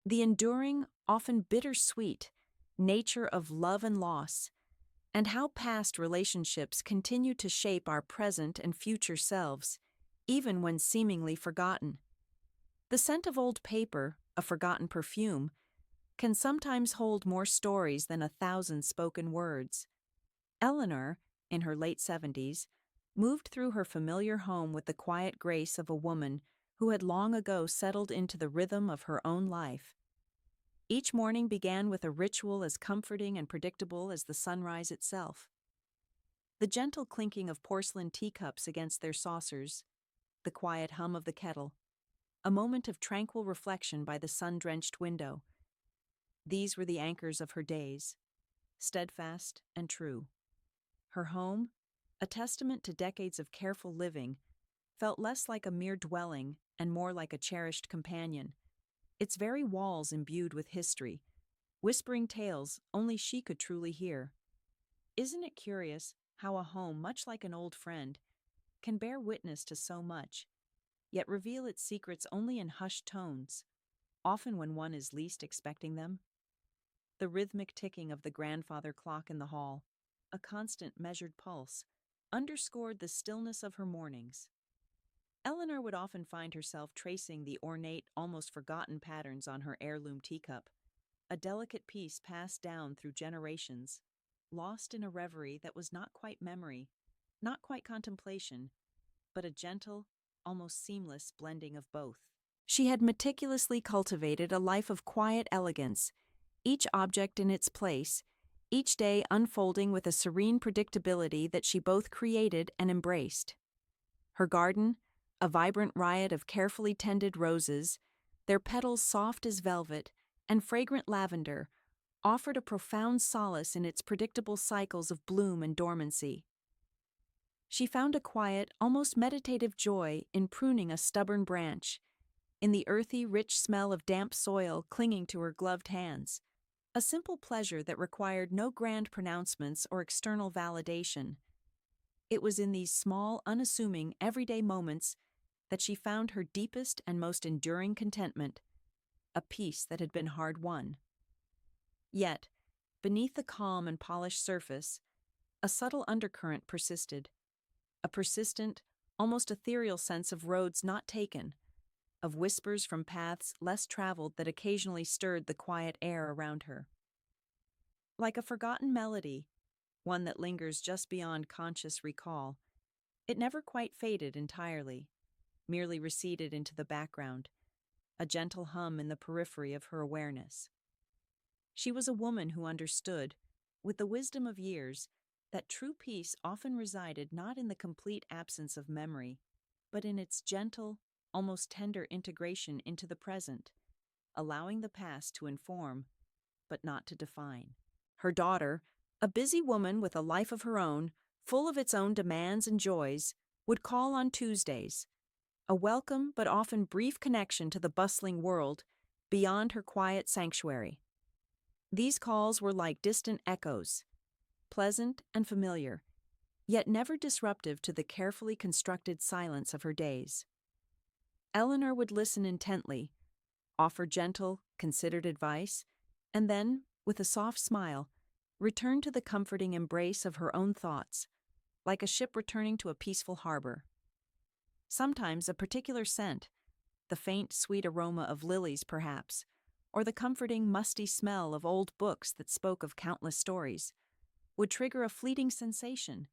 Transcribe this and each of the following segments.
The enduring, often bittersweet, nature of love and loss, and how past relationships continue to shape our present and future selves, even when seemingly forgotten. The scent of old paper, a forgotten perfume, can sometimes hold more stories than 1,000 spoken words. Eleanor, in her late 70s, moved through her familiar home with the quiet grace of a woman who had long ago settled into the rhythm of her own life. Each morning began with a ritual as comforting and predictable as the sunrise itself. The gentle clinking of porcelain teacups against their saucers, the quiet hum of the kettle, a moment of tranquil reflection by the sun-drenched window. These were the anchors of her days, steadfast and true. Her home, a testament to decades of careful living, felt less like a mere dwelling and more like a cherished companion, its very walls imbued with history, whispering tales only she could truly hear. Isn't it curious how a home, much like an old friend, can bear witness to so much, yet reveal its secrets only in hushed tones, often when one is least expecting them? The rhythmic ticking of the grandfather clock in the hall, a constant measured pulse, underscored the stillness of her mornings. Eleanor would often find herself tracing the ornate, almost forgotten patterns on her heirloom teacup, a delicate piece passed down through generations, lost in a reverie that was not quite memory, not quite contemplation, but a gentle, almost seamless blending of both. She had meticulously cultivated a life of quiet elegance, each object in its place, each day unfolding with a serene predictability that she both created and embraced. Her garden, a vibrant riot of carefully tended roses, their petals soft as velvet and fragrant lavender, offered a profound solace in its predictable cycles of bloom and dormancy. She found a quiet, almost meditative joy in pruning a stubborn branch, in the earthy, rich smell of damp soil clinging to her gloved hands, a simple pleasure that required no grand pronouncements or external validation. It was in these small, unassuming, everyday moments that she found her deepest and most enduring contentment, a peace that had been hard won. Yet, beneath the calm and polished surface, a subtle undercurrent persisted, a persistent, almost ethereal sense of roads not taken, of whispers from paths less traveled that occasionally stirred the quiet air around her. Like a forgotten melody, one that lingers just beyond conscious recall, it never quite faded entirely, merely receded into the background, a gentle hum in the periphery of her awareness. She was a woman who understood, with the wisdom of years, that true peace often resided not in the complete absence of memory, but in its gentle, almost tender integration into the present, allowing the past to inform, but not to define. Her daughter, a busy woman with a life of her own, full of its own demands and joys, would call on Tuesdays, a welcome but often brief connection to the bustling world beyond her quiet sanctuary. These calls were like distant echoes, pleasant and familiar, yet never disruptive to the carefully constructed silence of her days. Eleanor would listen intently, offer gentle, considered advice, and then, with a soft smile, return to the comforting embrace of her own thoughts, like a ship returning to a peaceful harbor. Sometimes a particular scent, the faint, sweet aroma of lilies perhaps, or the comforting, musty smell of old books that spoke of countless stories, would trigger a fleeting sensation,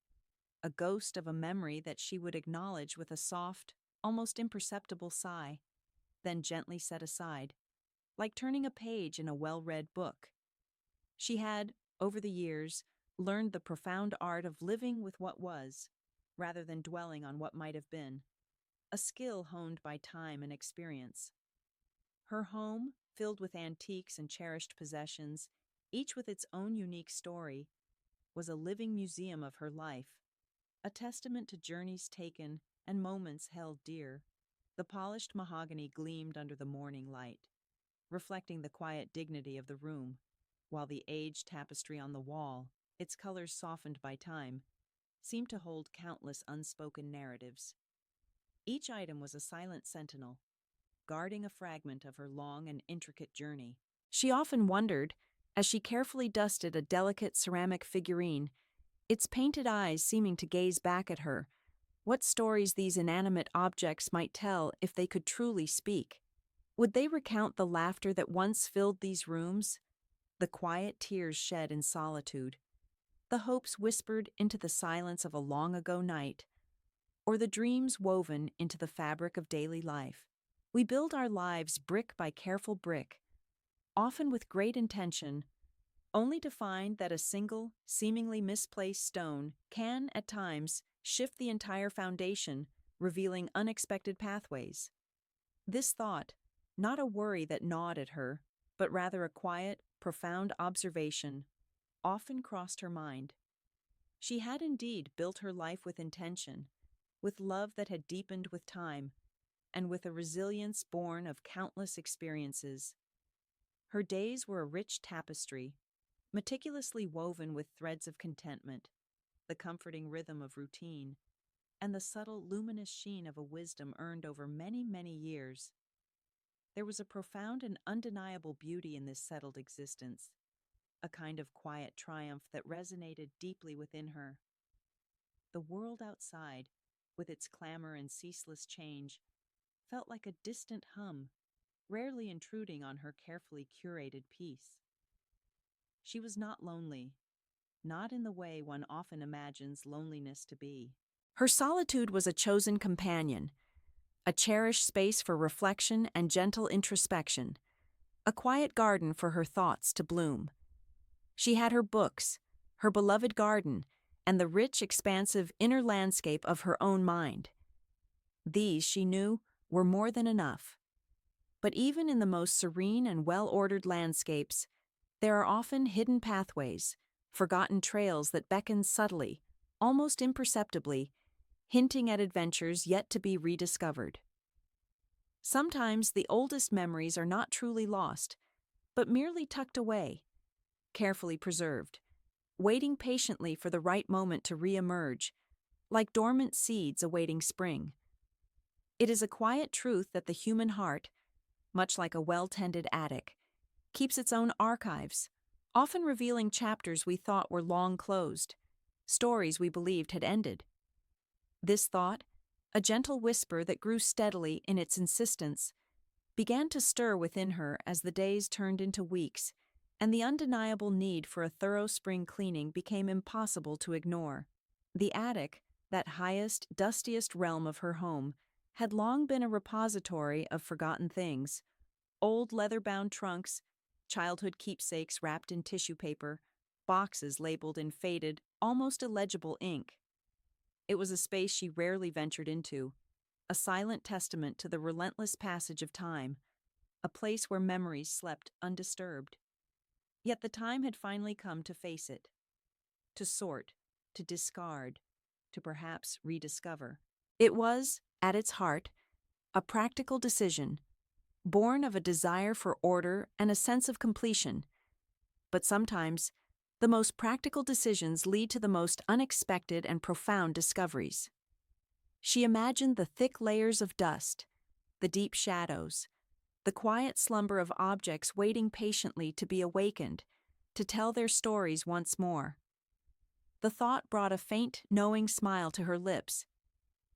a ghost of a memory that she would acknowledge with a soft, almost imperceptible sigh, then gently set aside, like turning a page in a well-read book. She had, over the years, learned the profound art of living with what was, rather than dwelling on what might have been, a skill honed by time and experience. Her home, filled with antiques and cherished possessions, each with its own unique story, was a living museum of her life, a testament to journeys taken and moments held dear. The polished mahogany gleamed under the morning light, reflecting the quiet dignity of the room, while the aged tapestry on the wall, its colors softened by time, seemed to hold countless unspoken narratives. Each item was a silent sentinel, guarding a fragment of her long and intricate journey. She often wondered, as she carefully dusted a delicate ceramic figurine, its painted eyes seeming to gaze back at her, what stories these inanimate objects might tell if they could truly speak. Would they recount the laughter that once filled these rooms, the quiet tears shed in solitude, the hopes whispered into the silence of a long-ago night, or the dreams woven into the fabric of daily life? We build our lives brick by careful brick, often with great intention, only to find that a single, seemingly misplaced stone can, at times, shift the entire foundation, revealing unexpected pathways. This thought, not a worry that gnawed at her, but rather a quiet, profound observation, often crossed her mind. She had indeed built her life with intention, with love that had deepened with time, and with a resilience born of countless experiences. Her days were a rich tapestry, meticulously woven with threads of contentment, the comforting rhythm of routine, and the subtle, luminous sheen of a wisdom earned over many, many years. There was a profound and undeniable beauty in this settled existence, a kind of quiet triumph that resonated deeply within her. The world outside, with its clamor and ceaseless change, felt like a distant hum, rarely intruding on her carefully curated peace. She was not lonely, not in the way one often imagines loneliness to be. Her solitude was a chosen companion, a cherished space for reflection and gentle introspection, a quiet garden for her thoughts to bloom. She had her books, her beloved garden, and the rich, expansive inner landscape of her own mind. These, she knew, were more than enough. But even in the most serene and well-ordered landscapes, there are often hidden pathways, forgotten trails that beckon subtly, almost imperceptibly, hinting at adventures yet to be rediscovered. Sometimes the oldest memories are not truly lost, but merely tucked away, carefully preserved, waiting patiently for the right moment to re-emerge, like dormant seeds awaiting spring. It is a quiet truth that the human heart, much like a well-tended attic, keeps its own archives, often revealing chapters we thought were long closed, stories we believed had ended. This thought, a gentle whisper that grew steadily in its insistence, began to stir within her as the days turned into weeks, and the undeniable need for a thorough spring cleaning became impossible to ignore. The attic, that highest, dustiest realm of her home, had long been a repository of forgotten things: old leather-bound trunks, childhood keepsakes wrapped in tissue paper, boxes labeled in faded, almost illegible ink. It was a space she rarely ventured into, a silent testament to the relentless passage of time, a place where memories slept undisturbed. Yet the time had finally come to face it, to sort, to discard, to perhaps rediscover. It was, at its heart, a practical decision, born of a desire for order and a sense of completion. But sometimes, the most practical decisions lead to the most unexpected and profound discoveries. She imagined the thick layers of dust, the deep shadows, the quiet slumber of objects waiting patiently to be awakened, to tell their stories once more. The thought brought a faint, knowing smile to her lips.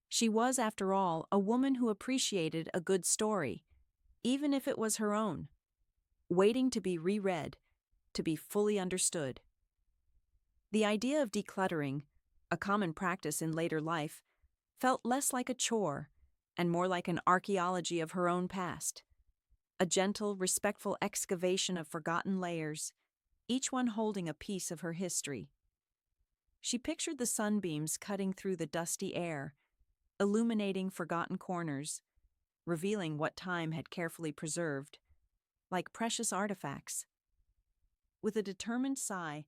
She was, after all, a woman who appreciated a good story, even if it was her own, waiting to be reread, to be fully understood. The idea of decluttering, a common practice in later life, felt less like a chore and more like an archaeology of her own past, a gentle, respectful excavation of forgotten layers, each one holding a piece of her history. She pictured the sunbeams cutting through the dusty air, illuminating forgotten corners, revealing what time had carefully preserved, like precious artifacts. With a determined sigh,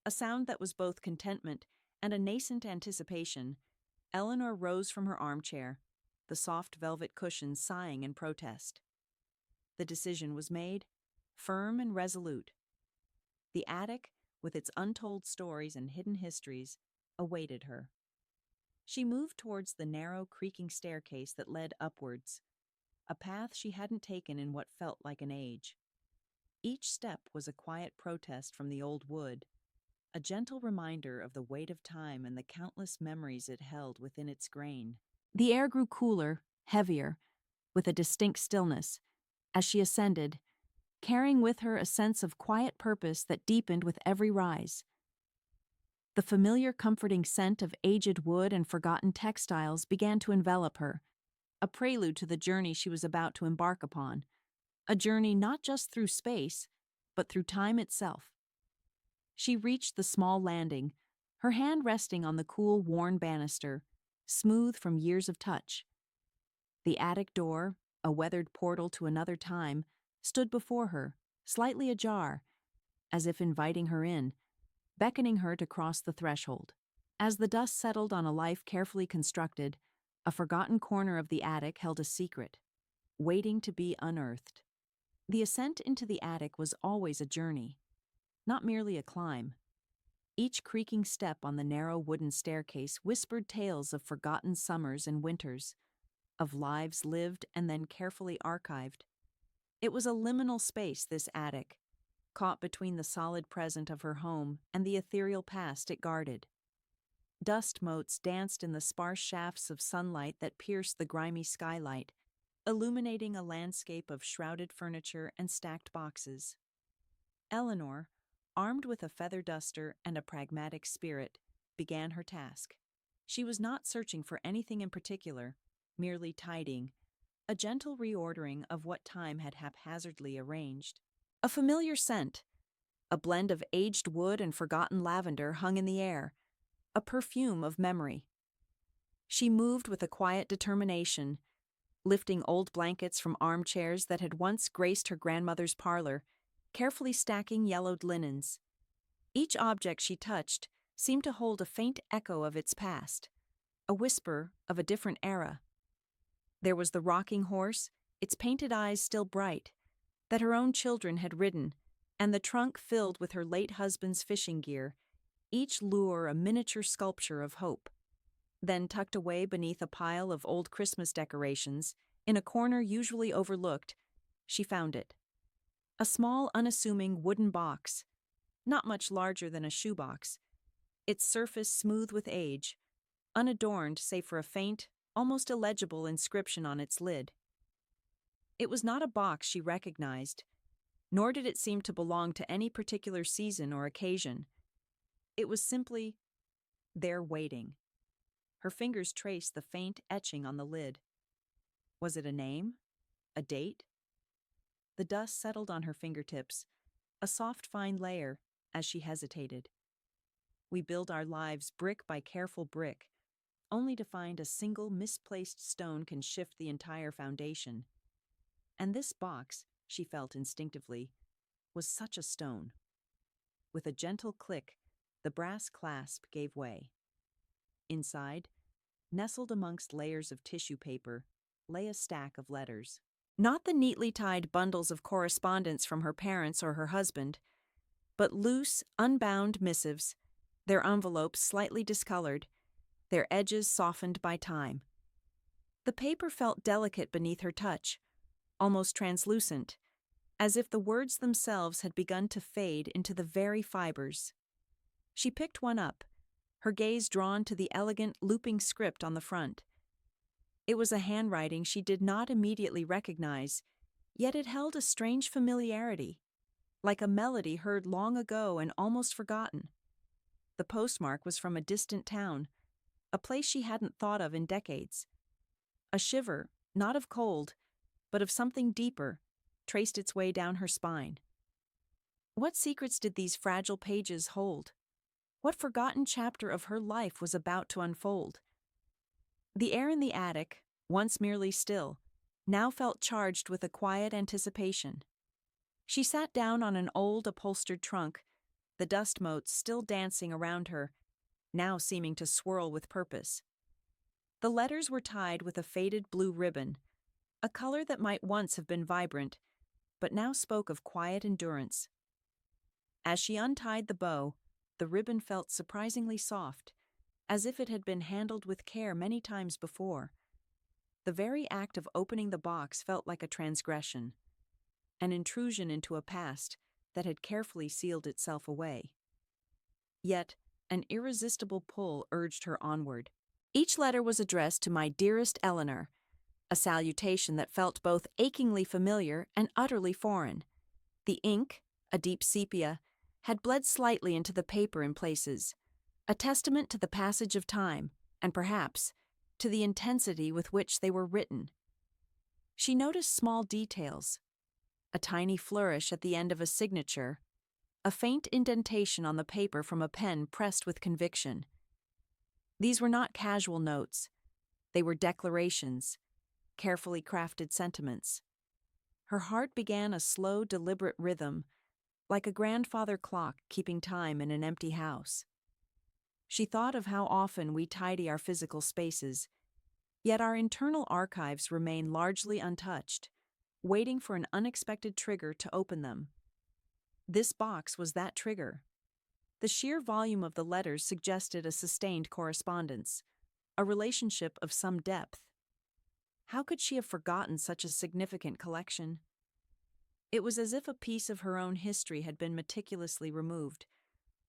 a sound that was both contentment and a nascent anticipation, Eleanor rose from her armchair, the soft velvet cushions sighing in protest. The decision was made, firm and resolute. The attic, with its untold stories and hidden histories, awaited her. She moved towards the narrow, creaking staircase that led upwards. a path she hadn't taken in what felt like an age. Each step was a quiet protest from the old wood, a gentle reminder of the weight of time and the countless memories it held within its grain. The air grew cooler, heavier, with a distinct stillness, as she ascended, carrying with her a sense of quiet purpose that deepened with every rise. The familiar comforting scent of aged wood and forgotten textiles began to envelop her, a prelude to the journey she was about to embark upon, a journey not just through space, but through time itself. She reached the small landing, her hand resting on the cool, worn banister, smooth from years of touch. The attic door, a weathered portal to another time, stood before her, slightly ajar, as if inviting her in, beckoning her to cross the threshold. As the dust settled on a life carefully constructed, a forgotten corner of the attic held a secret, waiting to be unearthed. The ascent into the attic was always a journey, not merely a climb. Each creaking step on the narrow wooden staircase whispered tales of forgotten summers and winters, of lives lived and then carefully archived. It was a liminal space, this attic, caught between the solid present of her home and the ethereal past it guarded. Dust motes danced in the sparse shafts of sunlight that pierced the grimy skylight, illuminating a landscape of shrouded furniture and stacked boxes. Eleanor, armed with a feather duster and a pragmatic spirit, began her task. She was not searching for anything in particular, merely tidying, a gentle reordering of what time had haphazardly arranged. A familiar scent, a blend of aged wood and forgotten lavender, hung in the air, a perfume of memory. She moved with a quiet determination, lifting old blankets from armchairs that had once graced her grandmother's parlor, carefully stacking yellowed linens. Each object she touched seemed to hold a faint echo of its past, a whisper of a different era. There was the rocking horse, its painted eyes still bright, that her own children had ridden, and the trunk filled with her late husband's fishing gear, each lure a miniature sculpture of hope. Then, tucked away beneath a pile of old Christmas decorations, in a corner usually overlooked, she found it. A small, unassuming wooden box, not much larger than a shoebox, its surface smooth with age, unadorned save for a faint, almost illegible inscription on its lid. It was not a box she recognized, nor did it seem to belong to any particular season or occasion. It was simply there waiting. Her fingers traced the faint etching on the lid. Was it a name? A date? The dust settled on her fingertips, a soft, fine layer, as she hesitated. We build our lives brick by careful brick, only to find a single misplaced stone can shift the entire foundation. And this box, she felt instinctively, was such a stone. With a gentle click, the brass clasp gave way. Inside, nestled amongst layers of tissue paper, lay a stack of letters. Not the neatly tied bundles of correspondence from her parents or her husband, but loose, unbound missives, their envelopes slightly discolored, their edges softened by time. The paper felt delicate beneath her touch, almost translucent, as if the words themselves had begun to fade into the very fibers. She picked one up, her gaze drawn to the elegant, looping script on the front. It was a handwriting she did not immediately recognize, yet it held a strange familiarity, like a melody heard long ago and almost forgotten. The postmark was from a distant town, a place she hadn't thought of in decades. A shiver, not of cold, but of something deeper, traced its way down her spine. What secrets did these fragile pages hold? What forgotten chapter of her life was about to unfold? The air in the attic, once merely still, now felt charged with a quiet anticipation. She sat down on an old upholstered trunk, the dust motes still dancing around her, now seeming to swirl with purpose. The letters were tied with a faded blue ribbon, a color that might once have been vibrant, but now spoke of quiet endurance. As she untied the bow, the ribbon felt surprisingly soft, as if it had been handled with care many times before. The very act of opening the box felt like a transgression, an intrusion into a past that had carefully sealed itself away. Yet, an irresistible pull urged her onward. Each letter was addressed to my dearest Eleanor, a salutation that felt both achingly familiar and utterly foreign. The ink, a deep sepia, had bled slightly into the paper in places, a testament to the passage of time, and perhaps to the intensity with which they were written. She noticed small details: a tiny flourish at the end of a signature, a faint indentation on the paper from a pen pressed with conviction. These were not casual notes. They were declarations, carefully crafted sentiments. Her heart began a slow, deliberate rhythm, like a grandfather clock keeping time in an empty house. She thought of how often we tidy our physical spaces, yet our internal archives remain largely untouched, waiting for an unexpected trigger to open them. This box was that trigger. The sheer volume of the letters suggested a sustained correspondence, a relationship of some depth. How could she have forgotten such a significant collection? It was as if a piece of her own history had been meticulously removed,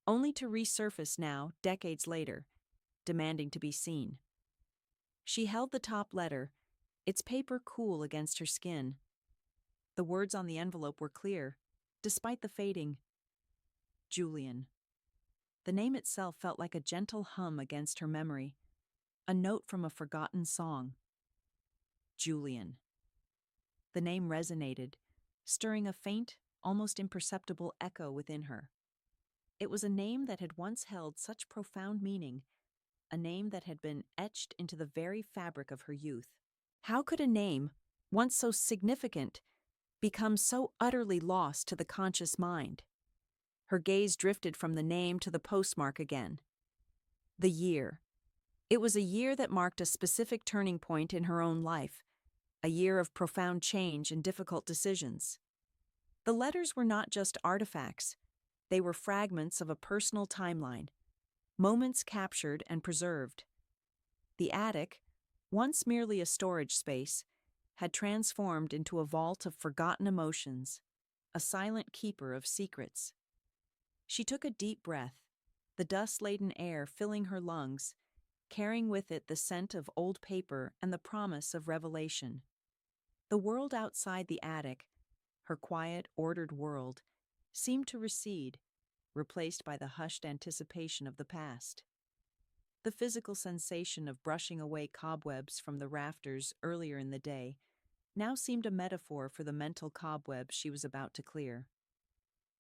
only to resurface now, decades later, demanding to be seen. She held the top letter, its paper cool against her skin. The words on the envelope were clear, despite the fading. Julian. The name itself felt like a gentle hum against her memory, a note from a forgotten song. Julian. The name resonated, stirring a faint, almost imperceptible echo within her. It was a name that had once held such profound meaning, a name that had been etched into the very fabric of her youth. How could a name, once so significant, become so utterly lost to the conscious mind? Her gaze drifted from the name to the postmark again. The year. It was a year that marked a specific turning point in her own life, a year of profound change and difficult decisions. The letters were not just artifacts, they were fragments of a personal timeline, moments captured and preserved. The attic, once merely a storage space, had transformed into a vault of forgotten emotions, a silent keeper of secrets. She took a deep breath, the dust-laden air filling her lungs, carrying with it the scent of old paper and the promise of revelation. The world outside the attic, her quiet, ordered world, seemed to recede, replaced by the hushed anticipation of the past. The physical sensation of brushing away cobwebs from the rafters earlier in the day now seemed a metaphor for the mental cobwebs she was about to clear.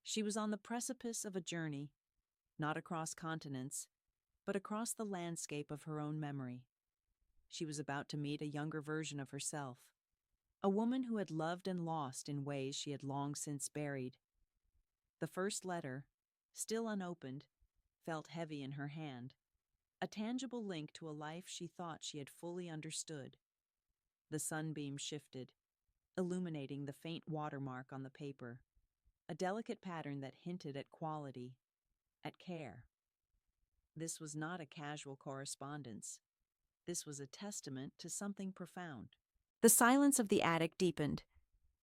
She was on the precipice of a journey, not across continents, but across the landscape of her own memory. She was about to meet a younger version of herself, a woman who had loved and lost in ways she had long since buried. The first letter, still unopened, felt heavy in her hand, a tangible link to a life she thought she had fully understood. The sunbeam shifted, illuminating the faint watermark on the paper, a delicate pattern that hinted at quality, at care. This was not a casual correspondence. This was a testament to something profound. The silence of the attic deepened,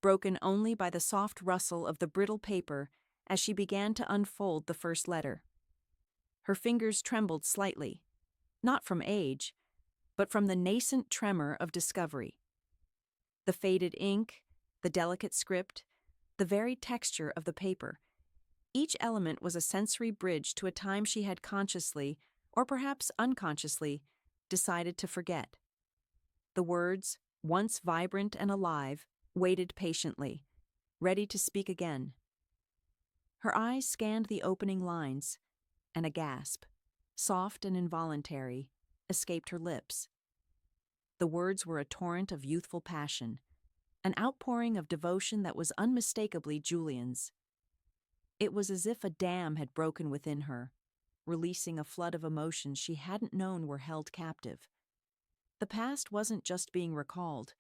broken only by the soft rustle of the brittle paper as she began to unfold the first letter. Her fingers trembled slightly, not from age, but from the nascent tremor of discovery. The faded ink, the delicate script, the very texture of the paper. Each element was a sensory bridge to a time she had consciously, or perhaps unconsciously, decided to forget. The words, once vibrant and alive, waited patiently, ready to speak again. Her eyes scanned the opening lines, and a gasp, soft and involuntary, escaped her lips. The words were a torrent of youthful passion, an outpouring of devotion that was unmistakably Julian's. It was as if a dam had broken within her, releasing a flood of emotions she hadn't known were held captive. The past wasn't just being recalled,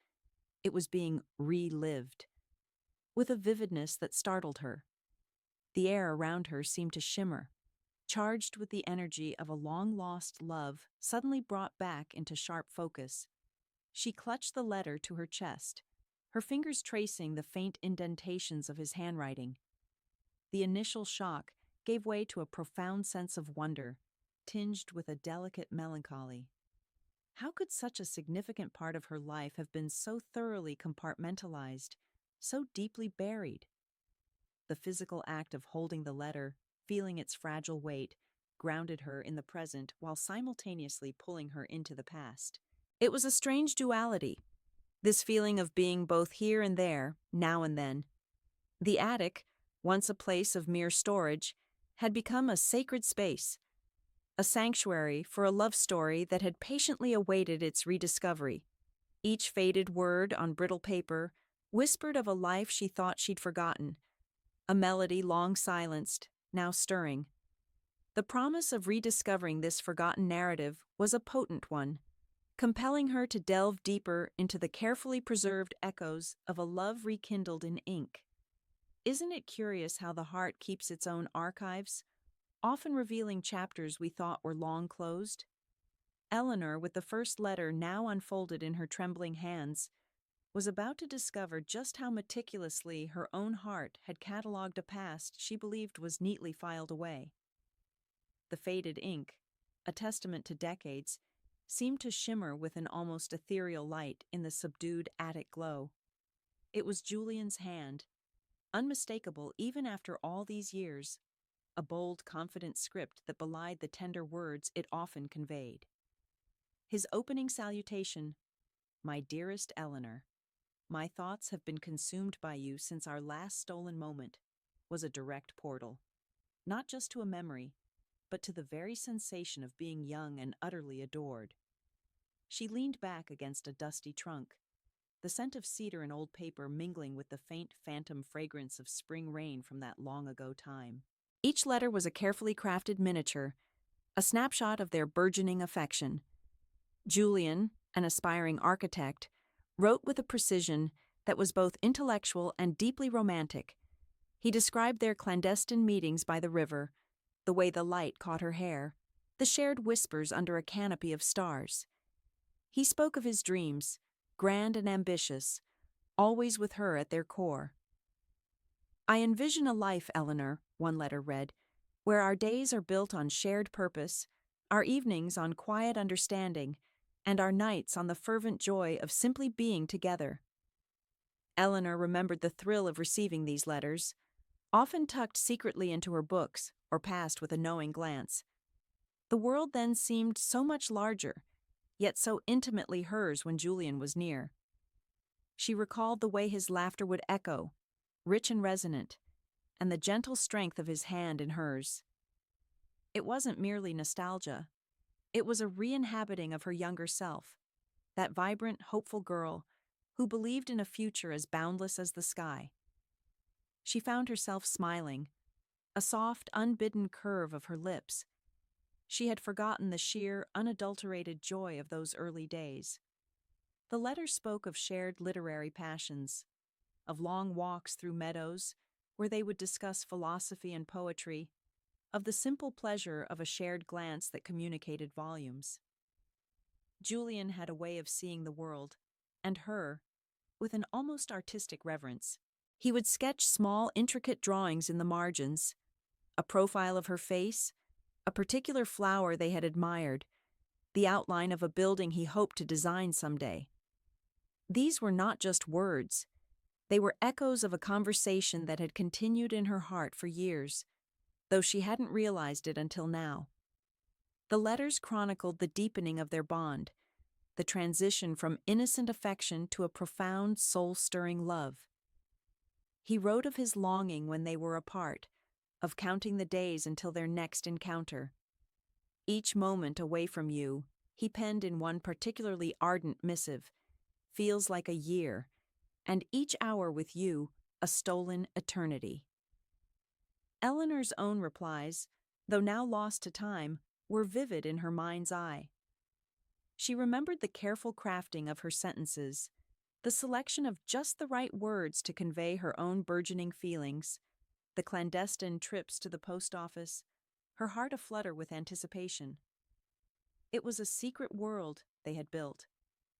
it was being relived, with a vividness that startled her. The air around her seemed to shimmer, charged with the energy of a long-lost love suddenly brought back into sharp focus. She clutched the letter to her chest, her fingers tracing the faint indentations of his handwriting. The initial shock gave way to a profound sense of wonder, tinged with a delicate melancholy. How could such a significant part of her life have been so thoroughly compartmentalized, so deeply buried? The physical act of holding the letter, feeling its fragile weight, grounded her in the present while simultaneously pulling her into the past. It was a strange duality, this feeling of being both here and there, now and then. The attic, once a place of mere storage, had become a sacred space, a sanctuary for a love story that had patiently awaited its rediscovery. Each faded word on brittle paper whispered of a life she thought she'd forgotten, a melody long silenced, now stirring. The promise of rediscovering this forgotten narrative was a potent one, compelling her to delve deeper into the carefully preserved echoes of a love rekindled in ink. Isn't it curious how the heart keeps its own archives, often revealing chapters we thought were long closed? Eleanor, with the first letter now unfolded in her trembling hands, was about to discover just how meticulously her own heart had catalogued a past she believed was neatly filed away. The faded ink, a testament to decades, seemed to shimmer with an almost ethereal light in the subdued attic glow. It was Julian's hand, unmistakable even after all these years, a bold, confident script that belied the tender words it often conveyed. His opening salutation, "My dearest Eleanor, my thoughts have been consumed by you since our last stolen moment," was a direct portal, not just to a memory, but to the very sensation of being young and utterly adored. She leaned back against a dusty trunk, the scent of cedar and old paper mingling with the faint phantom fragrance of spring rain from that long-ago time. Each letter was a carefully crafted miniature, a snapshot of their burgeoning affection. Julian, an aspiring architect, wrote with a precision that was both intellectual and deeply romantic. He described their clandestine meetings by the river, the way the light caught her hair, the shared whispers under a canopy of stars. He spoke of his dreams, grand and ambitious, always with her at their core. "I envision a life, Eleanor," one letter read, "where our days are built on shared purpose, our evenings on quiet understanding, and our nights on the fervent joy of simply being together." Eleanor remembered the thrill of receiving these letters, often tucked secretly into her books or passed with a knowing glance. The world then seemed so much larger, yet so intimately hers when Julian was near. She recalled the way his laughter would echo, rich and resonant, and the gentle strength of his hand in hers. It wasn't merely nostalgia. It was a re-inhabiting of her younger self, that vibrant, hopeful girl who believed in a future as boundless as the sky. She found herself smiling, a soft, unbidden curve of her lips. She had forgotten the sheer, unadulterated joy of those early days. The letter spoke of shared literary passions, of long walks through meadows where they would discuss philosophy and poetry, of the simple pleasure of a shared glance that communicated volumes. Julian had a way of seeing the world, and her, with an almost artistic reverence. He would sketch small, intricate drawings in the margins, a profile of her face, a particular flower they had admired, the outline of a building he hoped to design someday. These were not just words. They were echoes of a conversation that had continued in her heart for years, though she hadn't realized it until now. The letters chronicled the deepening of their bond, the transition from innocent affection to a profound, soul-stirring love. He wrote of his longing when they were apart, of counting the days until their next encounter. "Each moment away from you," he penned in one particularly ardent missive, "feels like a year, and each hour with you a stolen eternity." Eleanor's own replies, though now lost to time, were vivid in her mind's eye. She remembered the careful crafting of her sentences, the selection of just the right words to convey her own burgeoning feelings, the clandestine trips to the post office, her heart aflutter with anticipation. It was a secret world they had built,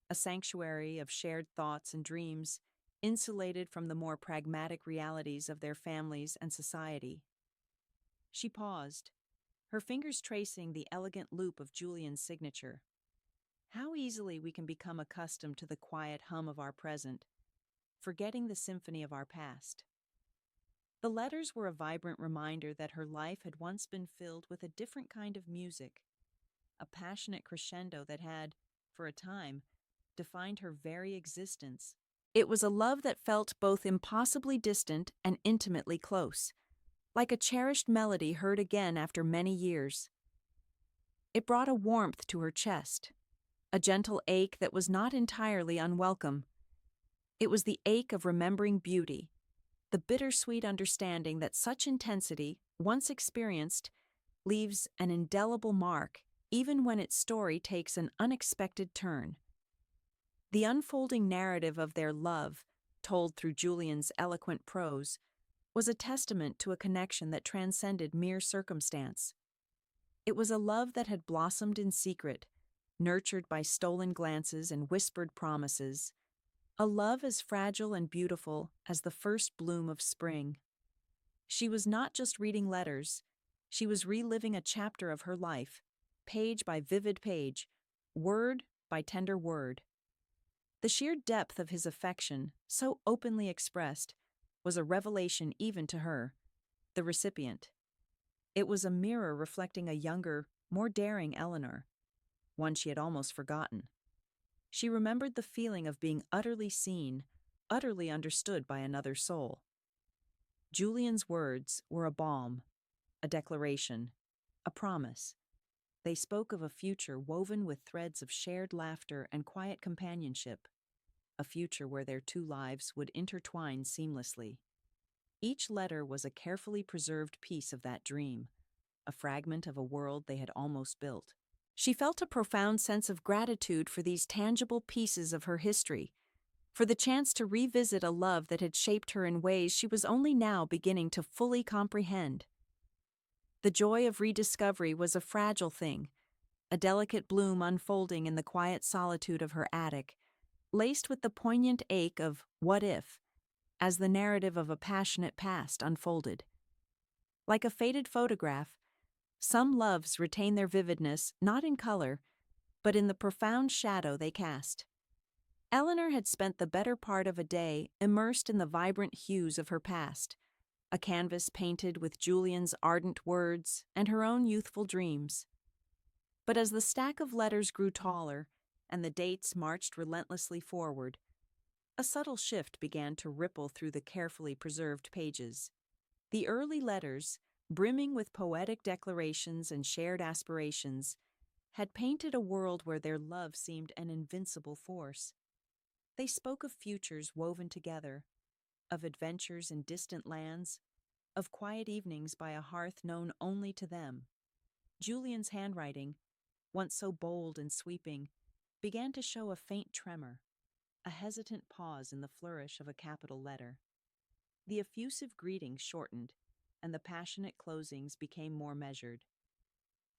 a sanctuary of shared thoughts and dreams, insulated from the more pragmatic realities of their families and society. She paused, her fingers tracing the elegant loop of Julian's signature. How easily we can become accustomed to the quiet hum of our present, forgetting the symphony of our past. The letters were a vibrant reminder that her life had once been filled with a different kind of music, a passionate crescendo that had, for a time, defined her very existence. It was a love that felt both impossibly distant and intimately close, like a cherished melody heard again after many years. It brought a warmth to her chest, a gentle ache that was not entirely unwelcome. It was the ache of remembering beauty, the bittersweet understanding that such intensity, once experienced, leaves an indelible mark even when its story takes an unexpected turn. The unfolding narrative of their love, told through Julian's eloquent prose, was a testament to a connection that transcended mere circumstance. It was a love that had blossomed in secret, nurtured by stolen glances and whispered promises, a love as fragile and beautiful as the first bloom of spring. She was not just reading letters, she was reliving a chapter of her life, page by vivid page, word by tender word. The sheer depth of his affection, so openly expressed, was a revelation even to her, the recipient. It was a mirror reflecting a younger, more daring Eleanor, one she had almost forgotten. She remembered the feeling of being utterly seen, utterly understood by another soul. Julian's words were a balm, a declaration, a promise. They spoke of a future woven with threads of shared laughter and quiet companionship, a future where their two lives would intertwine seamlessly. Each letter was a carefully preserved piece of that dream, a fragment of a world they had almost built. She felt a profound sense of gratitude for these tangible pieces of her history, for the chance to revisit a love that had shaped her in ways she was only now beginning to fully comprehend. The joy of rediscovery was a fragile thing, a delicate bloom unfolding in the quiet solitude of her attic, laced with the poignant ache of what if, as the narrative of a passionate past unfolded. Like a faded photograph, some loves retain their vividness not in color, but in the profound shadow they cast. Eleanor had spent the better part of a day immersed in the vibrant hues of her past, a canvas painted with Julian's ardent words and her own youthful dreams. But as the stack of letters grew taller and the dates marched relentlessly forward, a subtle shift began to ripple through the carefully preserved pages. The early letters, brimming with poetic declarations and shared aspirations, had painted a world where their love seemed an invincible force. They spoke of futures woven together, of adventures in distant lands, of quiet evenings by a hearth known only to them. Julian's handwriting, once so bold and sweeping, began to show a faint tremor, a hesitant pause in the flourish of a capital letter. The effusive greetings shortened, and the passionate closings became more measured.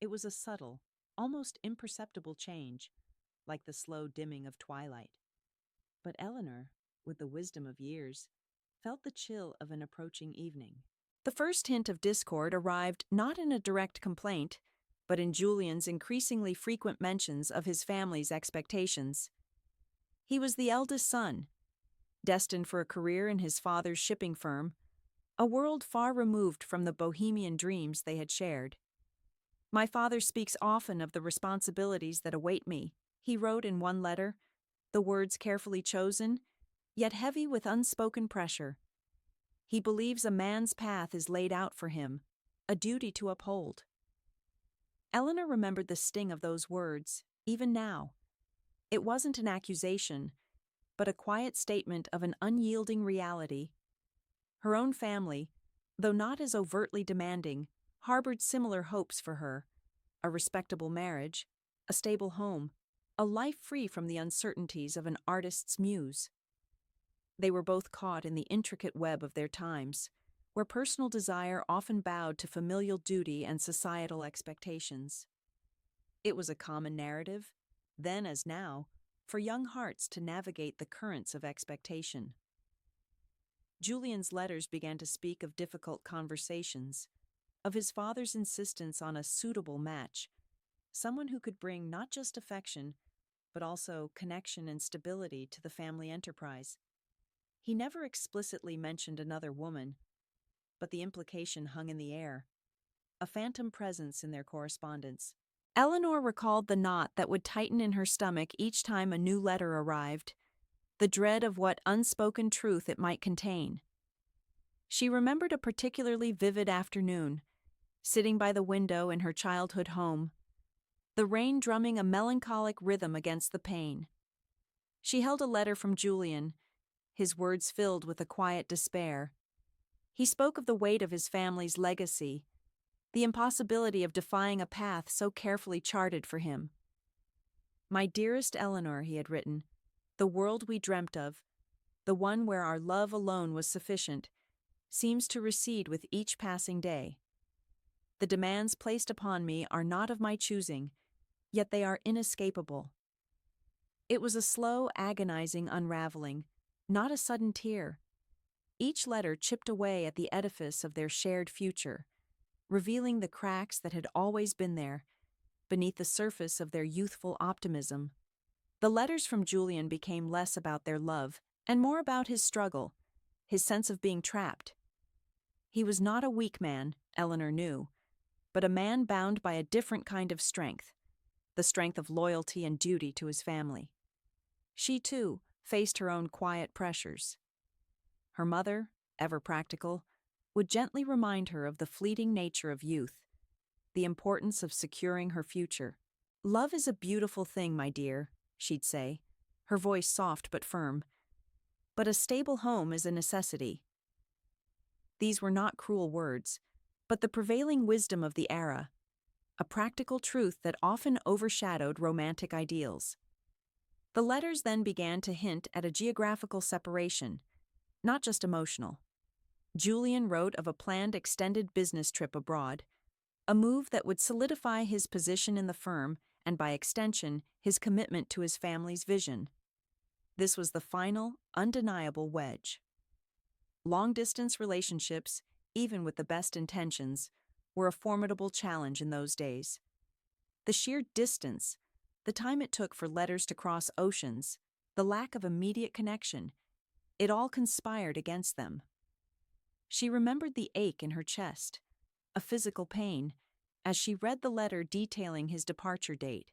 It was a subtle, almost imperceptible change, like the slow dimming of twilight. But Eleanor, with the wisdom of years, felt the chill of an approaching evening. The first hint of discord arrived not in a direct complaint, but in Julian's increasingly frequent mentions of his family's expectations. He was the eldest son, destined for a career in his father's shipping firm, a world far removed from the bohemian dreams they had shared. "My father speaks often of the responsibilities that await me," he wrote in one letter, the words carefully chosen, yet heavy with unspoken pressure. "He believes a man's path is laid out for him, a duty to uphold." Eleanor remembered the sting of those words, even now. It wasn't an accusation, but a quiet statement of an unyielding reality. Her own family, though not as overtly demanding, harbored similar hopes for her: a respectable marriage, a stable home, a life free from the uncertainties of an artist's muse. They were both caught in the intricate web of their times, where personal desire often bowed to familial duty and societal expectations. It was a common narrative, then as now, for young hearts to navigate the currents of expectation. Julian's letters began to speak of difficult conversations, of his father's insistence on a suitable match, someone who could bring not just affection, but also connection and stability to the family enterprise. He never explicitly mentioned another woman, but the implication hung in the air, a phantom presence in their correspondence. Eleanor recalled the knot that would tighten in her stomach each time a new letter arrived, the dread of what unspoken truth it might contain. She remembered a particularly vivid afternoon, sitting by the window in her childhood home, the rain drumming a melancholic rhythm against the pane. She held a letter from Julian, his words filled with a quiet despair. He spoke of the weight of his family's legacy, the impossibility of defying a path so carefully charted for him. "My dearest Eleanor," he had written, "the world we dreamt of, the one where our love alone was sufficient, seems to recede with each passing day. The demands placed upon me are not of my choosing, yet they are inescapable." It was a slow, agonizing unraveling, not a sudden tear. Each letter chipped away at the edifice of their shared future, revealing the cracks that had always been there, beneath the surface of their youthful optimism. The letters from Julian became less about their love and more about his struggle, his sense of being trapped. He was not a weak man, Eleanor knew, but a man bound by a different kind of strength, the strength of loyalty and duty to his family. She, too, faced her own quiet pressures. Her mother, ever practical, would gently remind her of the fleeting nature of youth, the importance of securing her future. "Love is a beautiful thing, my dear," she'd say, her voice soft but firm, "but a stable home is a necessity." These were not cruel words, but the prevailing wisdom of the era, a practical truth that often overshadowed romantic ideals. The letters then began to hint at a geographical separation, not just emotional. Julian wrote of a planned extended business trip abroad, a move that would solidify his position in the firm and, by extension, his commitment to his family's vision. This was the final, undeniable wedge. Long-distance relationships, even with the best intentions, were a formidable challenge in those days. The sheer distance, the time it took for letters to cross oceans, the lack of immediate connection, it all conspired against them. She remembered the ache in her chest, a physical pain, as she read the letter detailing his departure date.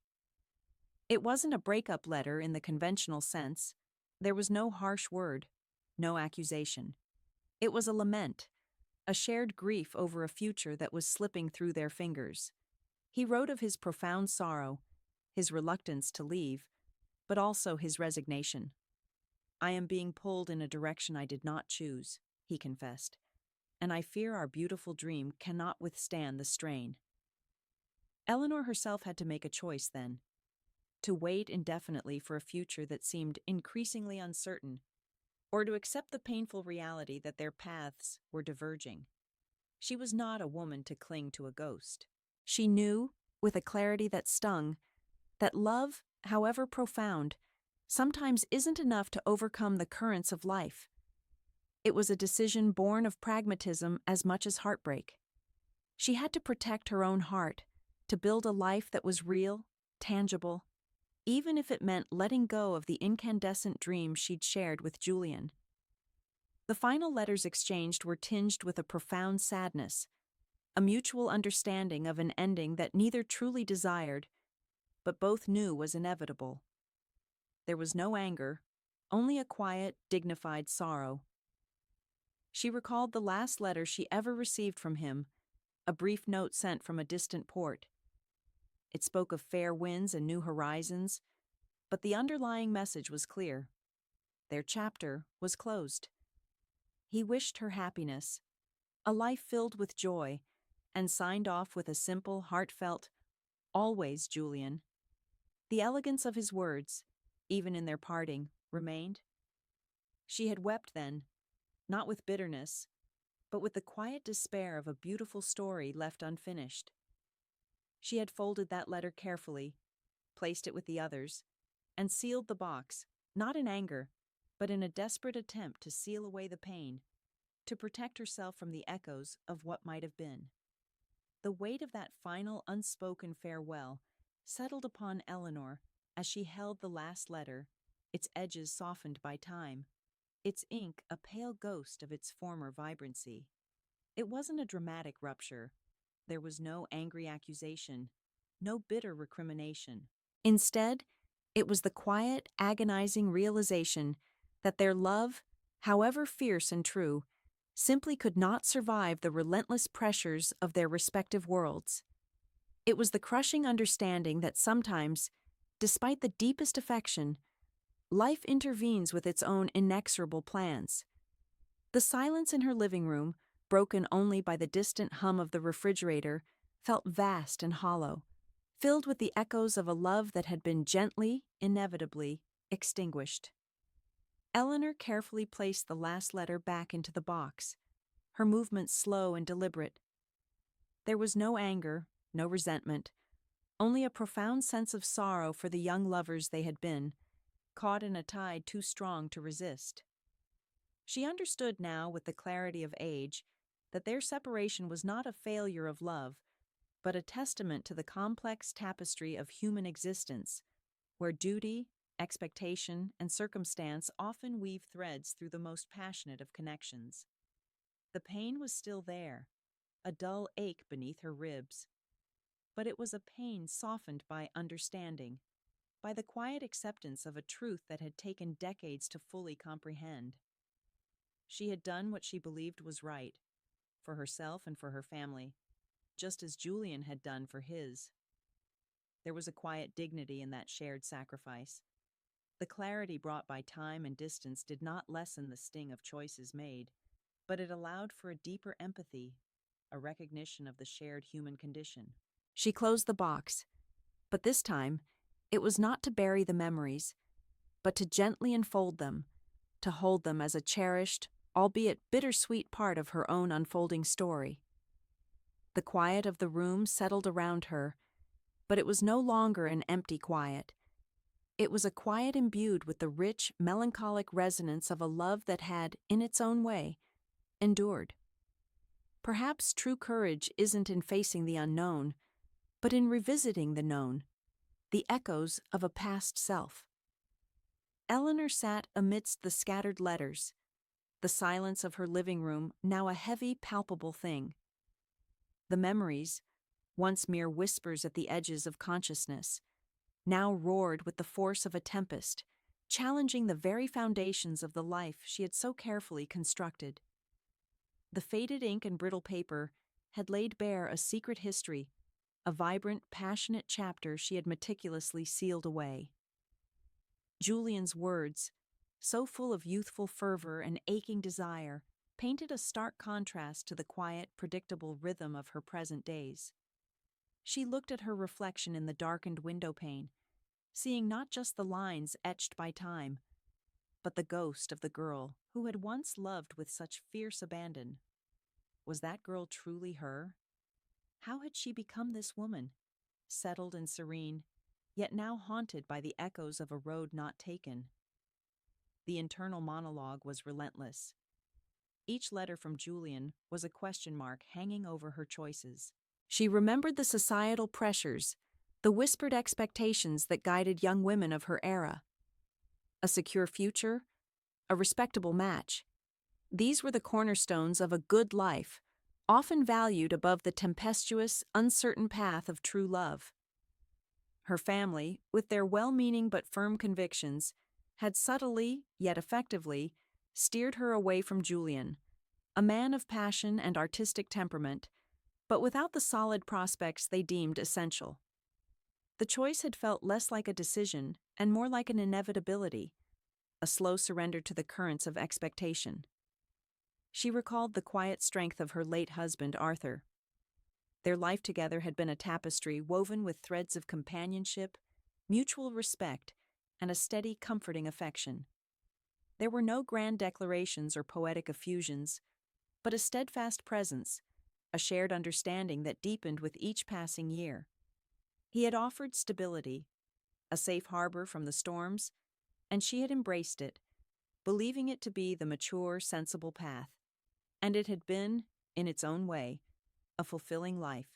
It wasn't a breakup letter in the conventional sense. There was no harsh word, no accusation. It was a lament, a shared grief over a future that was slipping through their fingers. He wrote of his profound sorrow, his reluctance to leave, but also his resignation. "I am being pulled in a direction I did not choose," he confessed, "and I fear our beautiful dream cannot withstand the strain." Eleanor herself had to make a choice then, to wait indefinitely for a future that seemed increasingly uncertain, or to accept the painful reality that their paths were diverging. She was not a woman to cling to a ghost. She knew, with a clarity that stung, that love, however profound, sometimes isn't enough to overcome the currents of life. It was a decision born of pragmatism as much as heartbreak. She had to protect her own heart, to build a life that was real, tangible, even if it meant letting go of the incandescent dream she'd shared with Julian. The final letters exchanged were tinged with a profound sadness, a mutual understanding of an ending that neither truly desired, but both knew was inevitable. There was no anger, only a quiet, dignified sorrow. She recalled the last letter she ever received from him, a brief note sent from a distant port. It spoke of fair winds and new horizons, but the underlying message was clear. Their chapter was closed. He wished her happiness, a life filled with joy, and signed off with a simple, heartfelt, "Always, Julian." The elegance of his words, even in their parting, remained. She had wept then, not with bitterness, but with the quiet despair of a beautiful story left unfinished. She had folded that letter carefully, placed it with the others, and sealed the box, not in anger, but in a desperate attempt to seal away the pain, to protect herself from the echoes of what might have been. The weight of that final unspoken farewell settled upon Eleanor as she held the last letter, its edges softened by time, its ink a pale ghost of its former vibrancy. It wasn't a dramatic rupture. There was no angry accusation, no bitter recrimination. Instead, it was the quiet, agonizing realization that their love, however fierce and true, simply could not survive the relentless pressures of their respective worlds. It was the crushing understanding that sometimes, despite the deepest affection, life intervenes with its own inexorable plans. The silence in her living room, broken only by the distant hum of the refrigerator, felt vast and hollow, filled with the echoes of a love that had been gently, inevitably, extinguished. Eleanor carefully placed the last letter back into the box, her movements slow and deliberate. There was no anger, no resentment, only a profound sense of sorrow for the young lovers they had been, caught in a tide too strong to resist. She understood now, with the clarity of age, that their separation was not a failure of love, but a testament to the complex tapestry of human existence, where duty, expectation, and circumstance often weave threads through the most passionate of connections. The pain was still there, a dull ache beneath her ribs, but it was a pain softened by understanding, by the quiet acceptance of a truth that had taken decades to fully comprehend. She had done what she believed was right, for herself and for her family, just as Julian had done for his. There was a quiet dignity in that shared sacrifice. The clarity brought by time and distance did not lessen the sting of choices made, but it allowed for a deeper empathy, a recognition of the shared human condition. She closed the box, but this time, it was not to bury the memories, but to gently unfold them, to hold them as a cherished, albeit bittersweet part of her own unfolding story. The quiet of the room settled around her, but it was no longer an empty quiet. It was a quiet imbued with the rich, melancholic resonance of a love that had, in its own way, endured. Perhaps true courage isn't in facing the unknown, but in revisiting the known, the echoes of a past self. Eleanor sat amidst the scattered letters, the silence of her living room now a heavy, palpable thing. The memories, once mere whispers at the edges of consciousness, now roared with the force of a tempest, challenging the very foundations of the life she had so carefully constructed. The faded ink and brittle paper had laid bare a secret history, a vibrant, passionate chapter she had meticulously sealed away. Julian's words, so full of youthful fervor and aching desire, painted a stark contrast to the quiet, predictable rhythm of her present days. She looked at her reflection in the darkened window pane, seeing not just the lines etched by time, but the ghost of the girl who had once loved with such fierce abandon. Was that girl truly her? How had she become this woman, settled and serene, yet now haunted by the echoes of a road not taken? The internal monologue was relentless. Each letter from Julian was a question mark hanging over her choices. She remembered the societal pressures, the whispered expectations that guided young women of her era. A secure future, a respectable match. These were the cornerstones of a good life, often valued above the tempestuous, uncertain path of true love. Her family, with their well-meaning but firm convictions, had subtly, yet effectively, steered her away from Julian, a man of passion and artistic temperament, but without the solid prospects they deemed essential. The choice had felt less like a decision and more like an inevitability, a slow surrender to the currents of expectation. She recalled the quiet strength of her late husband, Arthur. Their life together had been a tapestry woven with threads of companionship, mutual respect, and a steady, comforting affection. There were no grand declarations or poetic effusions, but a steadfast presence, a shared understanding that deepened with each passing year. He had offered stability, a safe harbor from the storms, and she had embraced it, believing it to be the mature, sensible path. And it had been, in its own way, a fulfilling life.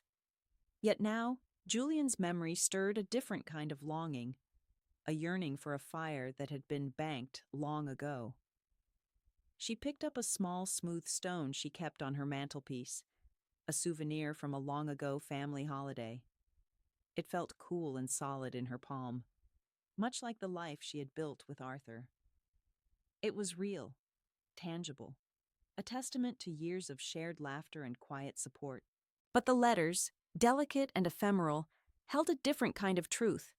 Yet now, Julian's memory stirred a different kind of longing, a yearning for a fire that had been banked long ago. She picked up a small, smooth stone she kept on her mantelpiece, a souvenir from a long-ago family holiday. It felt cool and solid in her palm, much like the life she had built with Arthur. It was real, tangible, a testament to years of shared laughter and quiet support. But the letters, delicate and ephemeral, held a different kind of truth,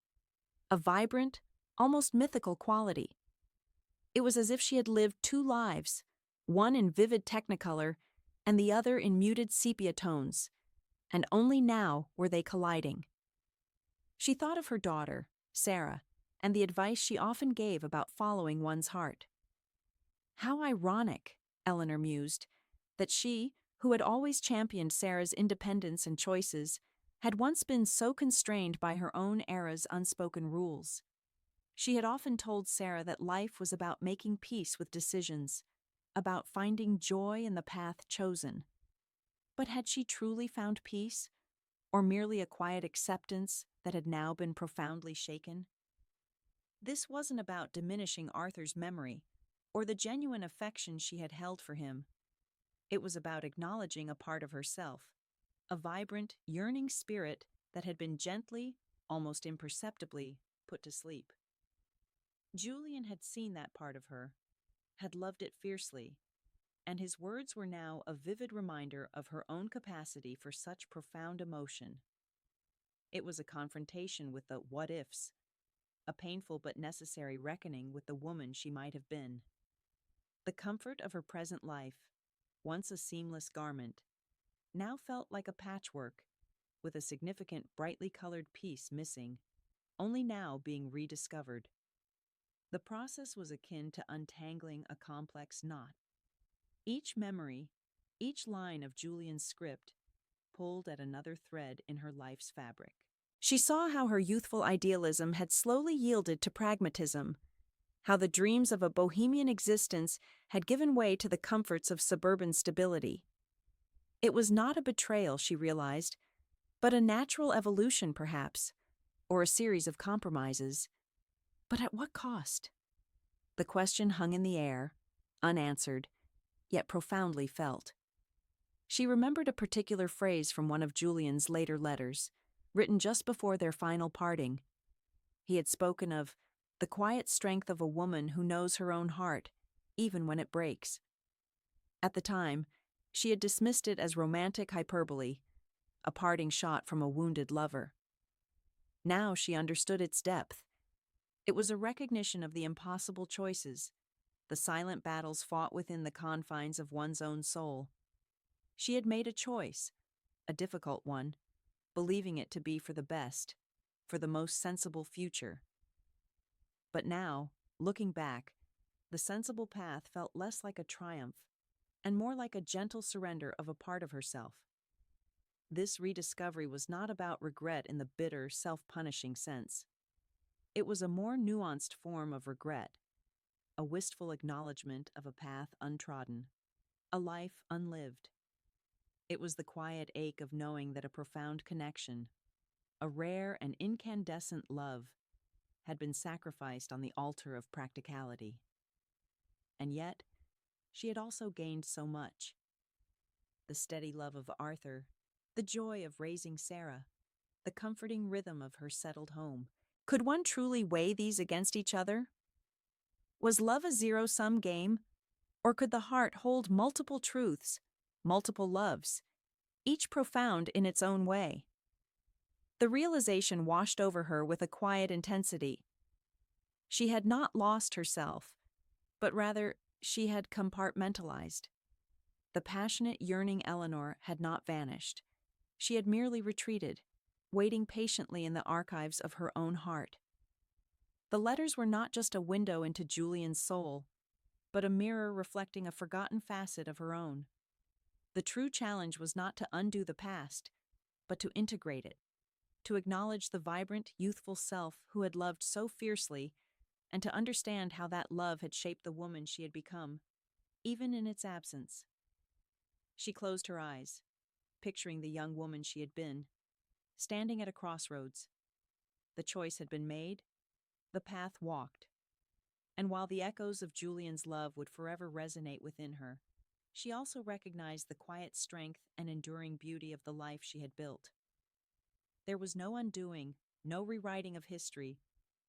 a vibrant, almost mythical quality. It was as if she had lived two lives, one in vivid technicolor and the other in muted sepia tones, and only now were they colliding. She thought of her daughter, Sarah, and the advice she often gave about following one's heart. How ironic, Eleanor mused, that she, who had always championed Sarah's independence and choices, had once been so constrained by her own era's unspoken rules. She had often told Sarah that life was about making peace with decisions, about finding joy in the path chosen. But had she truly found peace, or merely a quiet acceptance that had now been profoundly shaken? This wasn't about diminishing Arthur's memory, or the genuine affection she had held for him. It was about acknowledging a part of herself, a vibrant, yearning spirit that had been gently, almost imperceptibly, put to sleep. Julian had seen that part of her, had loved it fiercely, and his words were now a vivid reminder of her own capacity for such profound emotion. It was a confrontation with the what-ifs, a painful but necessary reckoning with the woman she might have been. The comfort of her present life, once a seamless garment, now felt like a patchwork, with a significant brightly colored piece missing, only now being rediscovered. The process was akin to untangling a complex knot. Each memory, each line of Julian's script, pulled at another thread in her life's fabric. She saw how her youthful idealism had slowly yielded to pragmatism, how the dreams of a bohemian existence had given way to the comforts of suburban stability. It was not a betrayal, she realized, but a natural evolution, perhaps, or a series of compromises. But at what cost? The question hung in the air, unanswered, yet profoundly felt. She remembered a particular phrase from one of Julian's later letters, written just before their final parting. He had spoken of the quiet strength of a woman who knows her own heart, even when it breaks. At the time, she had dismissed it as romantic hyperbole, a parting shot from a wounded lover. Now she understood its depth. It was a recognition of the impossible choices, the silent battles fought within the confines of one's own soul. She had made a choice, a difficult one, believing it to be for the best, for the most sensible future. But now, looking back, the sensible path felt less like a triumph and more like a gentle surrender of a part of herself. This rediscovery was not about regret in the bitter, self-punishing sense. It was a more nuanced form of regret, a wistful acknowledgement of a path untrodden, a life unlived. It was the quiet ache of knowing that a profound connection, a rare and incandescent love, had been sacrificed on the altar of practicality. And yet, she had also gained so much. The steady love of Arthur, the joy of raising Sarah, the comforting rhythm of her settled home. Could one truly weigh these against each other? Was love a zero-sum game, or could the heart hold multiple truths, multiple loves, each profound in its own way? The realization washed over her with a quiet intensity. She had not lost herself, but rather she had compartmentalized. The passionate, yearning Eleanor had not vanished. She had merely retreated, waiting patiently in the archives of her own heart. The letters were not just a window into Julian's soul, but a mirror reflecting a forgotten facet of her own. The true challenge was not to undo the past, but to integrate it, to acknowledge the vibrant, youthful self who had loved so fiercely, and to understand how that love had shaped the woman she had become, even in its absence. She closed her eyes, picturing the young woman she had been, standing at a crossroads. The choice had been made, the path walked. And while the echoes of Julian's love would forever resonate within her, she also recognized the quiet strength and enduring beauty of the life she had built. There was no undoing, no rewriting of history,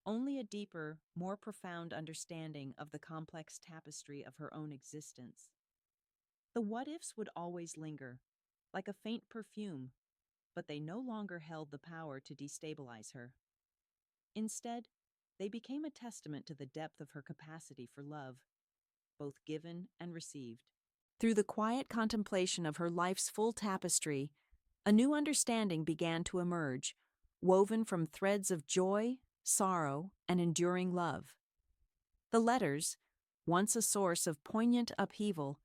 only a deeper, more profound understanding of the complex tapestry of her own existence. The what-ifs would always linger, like a faint perfume, but they no longer held the power to destabilize her. Instead, they became a testament to the depth of her capacity for love, both given and received. Through the quiet contemplation of her life's full tapestry, a new understanding began to emerge, woven from threads of joy, sorrow, and enduring love. The letters, once a source of poignant upheaval,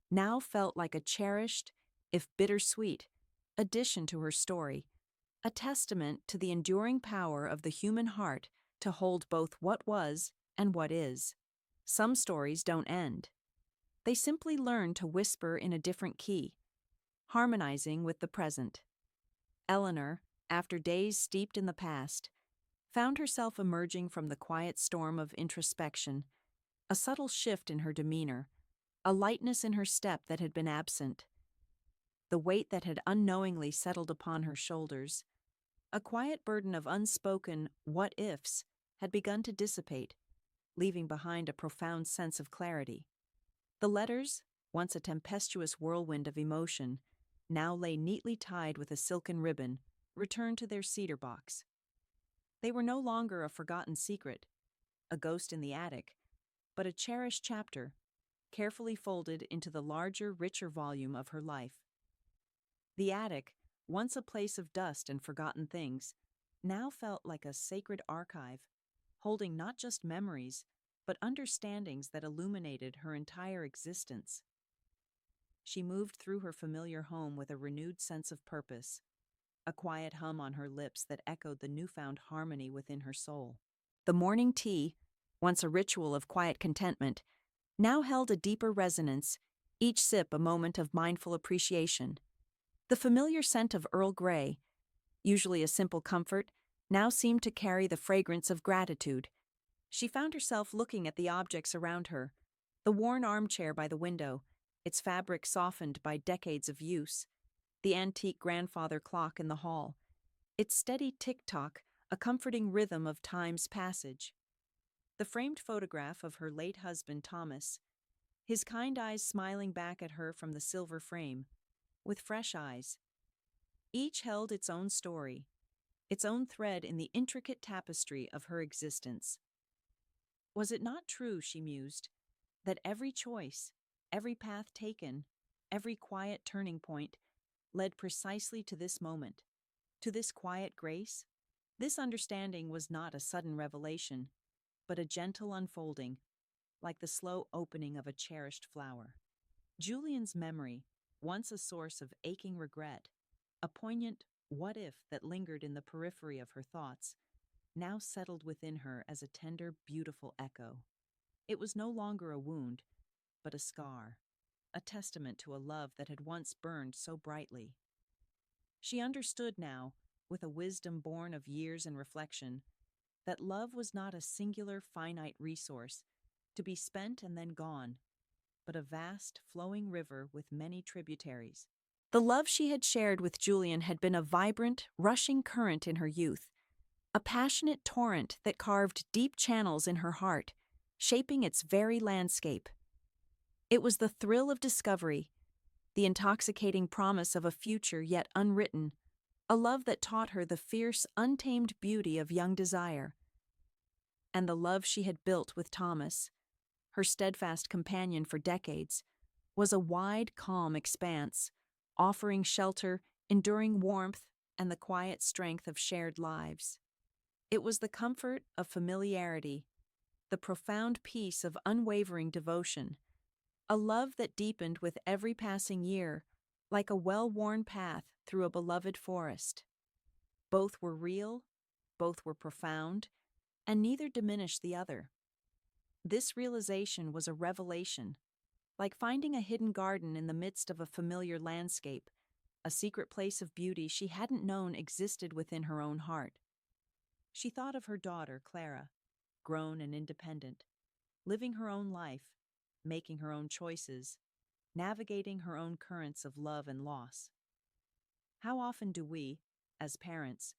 now felt like a cherished, if bittersweet, addition to her story, a testament to the enduring power of the human heart to hold both what was and what is. Some stories don't end. They simply learn to whisper in a different key, harmonizing with the present. Eleanor, after days steeped in the past, found herself emerging from the quiet storm of introspection, a subtle shift in her demeanor, a lightness in her step that had been absent. The weight that had unknowingly settled upon her shoulders, a quiet burden of unspoken what-ifs, had begun to dissipate, leaving behind a profound sense of clarity. The letters, once a tempestuous whirlwind of emotion, now lay neatly tied with a silken ribbon, returned to their cedar box. They were no longer a forgotten secret, a ghost in the attic, but a cherished chapter, carefully folded into the larger, richer volume of her life. The attic, once a place of dust and forgotten things, now felt like a sacred archive, holding not just memories, but understandings that illuminated her entire existence. She moved through her familiar home with a renewed sense of purpose, a quiet hum on her lips that echoed the newfound harmony within her soul. The morning tea, once a ritual of quiet contentment, now held a deeper resonance, each sip a moment of mindful appreciation. The familiar scent of Earl Grey, usually a simple comfort, now seemed to carry the fragrance of gratitude. She found herself looking at the objects around her, the worn armchair by the window, its fabric softened by decades of use, the antique grandfather clock in the hall, its steady tick-tock, a comforting rhythm of time's passage. The framed photograph of her late husband Thomas, his kind eyes smiling back at her from the silver frame, with fresh eyes. Each held its own story, its own thread in the intricate tapestry of her existence. Was it not true, she mused, that every choice, every path taken, every quiet turning point led precisely to this moment, to this quiet grace? This understanding was not a sudden revelation, but a gentle unfolding, like the slow opening of a cherished flower. Julian's memory, once a source of aching regret, a poignant what-if that lingered in the periphery of her thoughts, now settled within her as a tender, beautiful echo. It was no longer a wound, but a scar, a testament to a love that had once burned so brightly. She understood now, with a wisdom born of years and reflection, that love was not a singular, finite resource, to be spent and then gone, but a vast, flowing river with many tributaries. The love she had shared with Julian had been a vibrant, rushing current in her youth, a passionate torrent that carved deep channels in her heart, shaping its very landscape. It was the thrill of discovery, the intoxicating promise of a future yet unwritten, a love that taught her the fierce, untamed beauty of young desire. And the love she had built with Thomas, her steadfast companion for decades, was a wide, calm expanse, offering shelter, enduring warmth, and the quiet strength of shared lives. It was the comfort of familiarity, the profound peace of unwavering devotion, a love that deepened with every passing year, like a well-worn path through a beloved forest. Both were real, both were profound, and neither diminished the other. This realization was a revelation, like finding a hidden garden in the midst of a familiar landscape, a secret place of beauty she hadn't known existed within her own heart. She thought of her daughter, Clara, grown and independent, living her own life, making her own choices, navigating her own currents of love and loss. How often do we, as parents,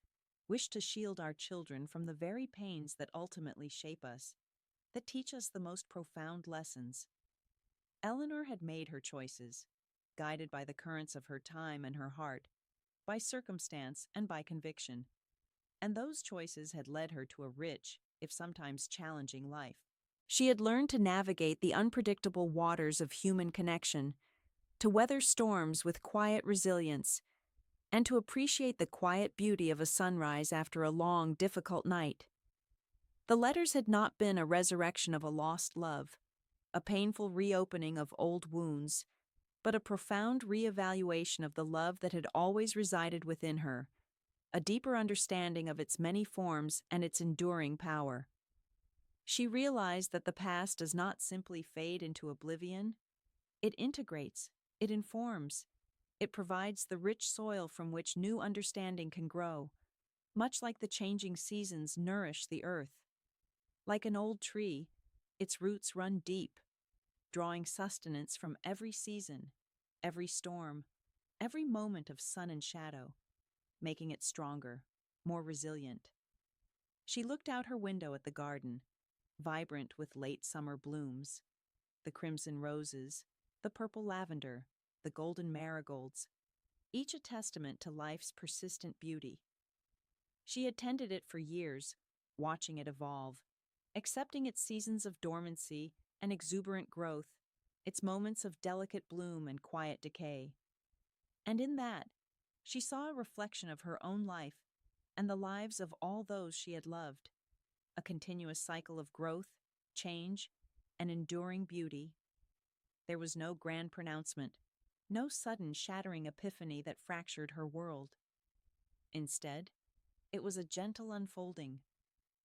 wish to shield our children from the very pains that ultimately shape us, that teach us the most profound lessons? Eleanor had made her choices, guided by the currents of her time and her heart, by circumstance and by conviction. And those choices had led her to a rich, if sometimes challenging, life. She had learned to navigate the unpredictable waters of human connection, to weather storms with quiet resilience, and to appreciate the quiet beauty of a sunrise after a long, difficult night. The letters had not been a resurrection of a lost love, a painful reopening of old wounds, but a profound reevaluation of the love that had always resided within her, a deeper understanding of its many forms and its enduring power. She realized that the past does not simply fade into oblivion. It integrates, it informs, it provides the rich soil from which new understanding can grow, much like the changing seasons nourish the earth. Like an old tree, its roots run deep, drawing sustenance from every season, every storm, every moment of sun and shadow, making it stronger, more resilient. She looked out her window at the garden, vibrant with late summer blooms, the crimson roses, the purple lavender, the golden marigolds, each a testament to life's persistent beauty. She had tended it for years, watching it evolve, accepting its seasons of dormancy and exuberant growth, its moments of delicate bloom and quiet decay. And in that, she saw a reflection of her own life and the lives of all those she had loved, a continuous cycle of growth, change, and enduring beauty. There was no grand pronouncement, no sudden shattering epiphany that fractured her world. Instead, it was a gentle unfolding,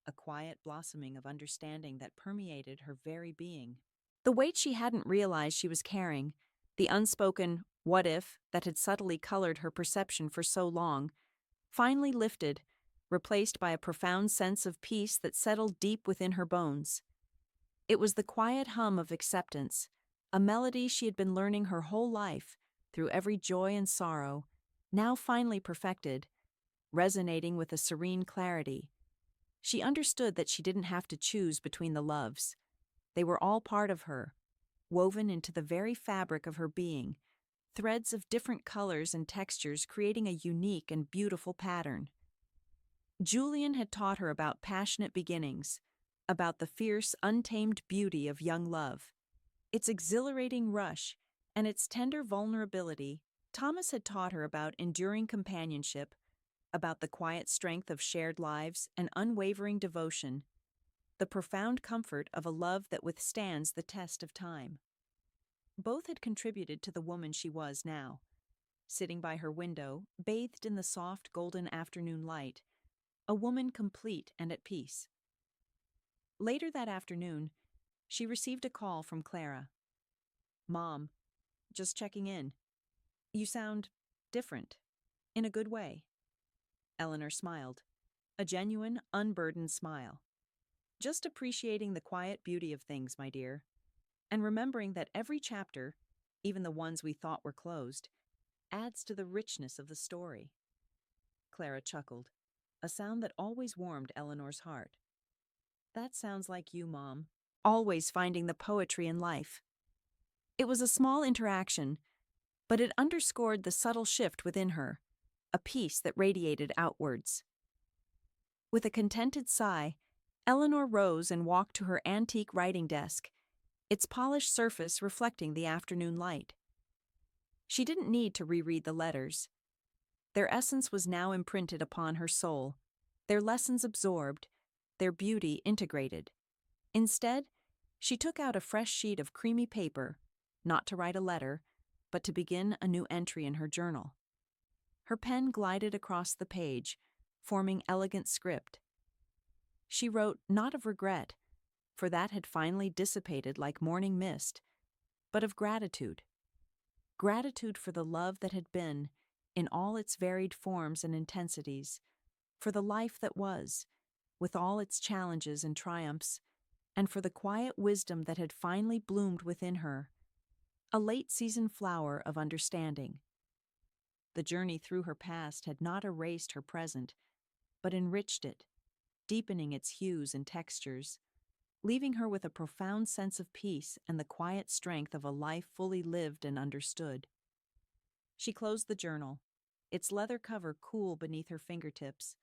a quiet blossoming of understanding that permeated her very being. The weight she hadn't realized she was carrying, the unspoken "what if" that had subtly colored her perception for so long, finally lifted, replaced by a profound sense of peace that settled deep within her bones. It was the quiet hum of acceptance, a melody she had been learning her whole life, through every joy and sorrow, now finally perfected, resonating with a serene clarity. She understood that she didn't have to choose between the loves. They were all part of her, woven into the very fabric of her being, threads of different colors and textures creating a unique and beautiful pattern. Julian had taught her about passionate beginnings, about the fierce, untamed beauty of young love, its exhilarating rush, and its tender vulnerability. Thomas had taught her about enduring companionship, about the quiet strength of shared lives and unwavering devotion, the profound comfort of a love that withstands the test of time. Both had contributed to the woman she was now, sitting by her window, bathed in the soft golden afternoon light, a woman complete and at peace. Later that afternoon, she received a call from Clara. "Mom, just checking in. You sound different, in a good way." Eleanor smiled, a genuine, unburdened smile. "Just appreciating the quiet beauty of things, my dear, and remembering that every chapter, even the ones we thought were closed, adds to the richness of the story." Clara chuckled, a sound that always warmed Eleanor's heart. "That sounds like you, Mom, always finding the poetry in life." It was a small interaction, but it underscored the subtle shift within her, a peace that radiated outwards. With a contented sigh, Eleanor rose and walked to her antique writing desk, its polished surface reflecting the afternoon light. She didn't need to reread the letters. Their essence was now imprinted upon her soul, their lessons absorbed, their beauty integrated. Instead, she took out a fresh sheet of creamy paper, not to write a letter, but to begin a new entry in her journal. Her pen glided across the page, forming elegant script. She wrote not of regret, for that had finally dissipated like morning mist, but of gratitude. Gratitude for the love that had been, in all its varied forms and intensities, for the life that was, with all its challenges and triumphs, and for the quiet wisdom that had finally bloomed within her, a late-season flower of understanding. The journey through her past had not erased her present, but enriched it, deepening its hues and textures, leaving her with a profound sense of peace and the quiet strength of a life fully lived and understood. She closed the journal, its leather cover cool beneath her fingertips,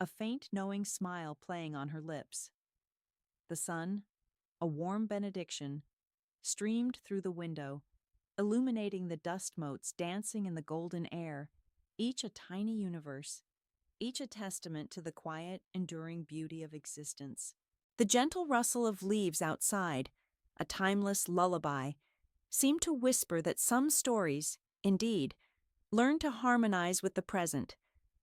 a faint knowing smile playing on her lips. The sun, a warm benediction, streamed through the window, illuminating the dust motes dancing in the golden air, each a tiny universe, each a testament to the quiet, enduring beauty of existence. The gentle rustle of leaves outside, a timeless lullaby, seemed to whisper that some stories, indeed, learn to harmonize with the present,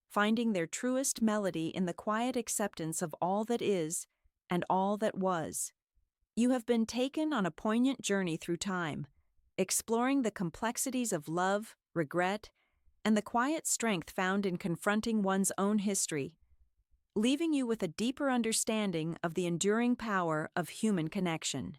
finding their truest melody in the quiet acceptance of all that is and all that was. You have been taken on a poignant journey through time, exploring the complexities of love, regret, and the quiet strength found in confronting one's own history, leaving you with a deeper understanding of the enduring power of human connection.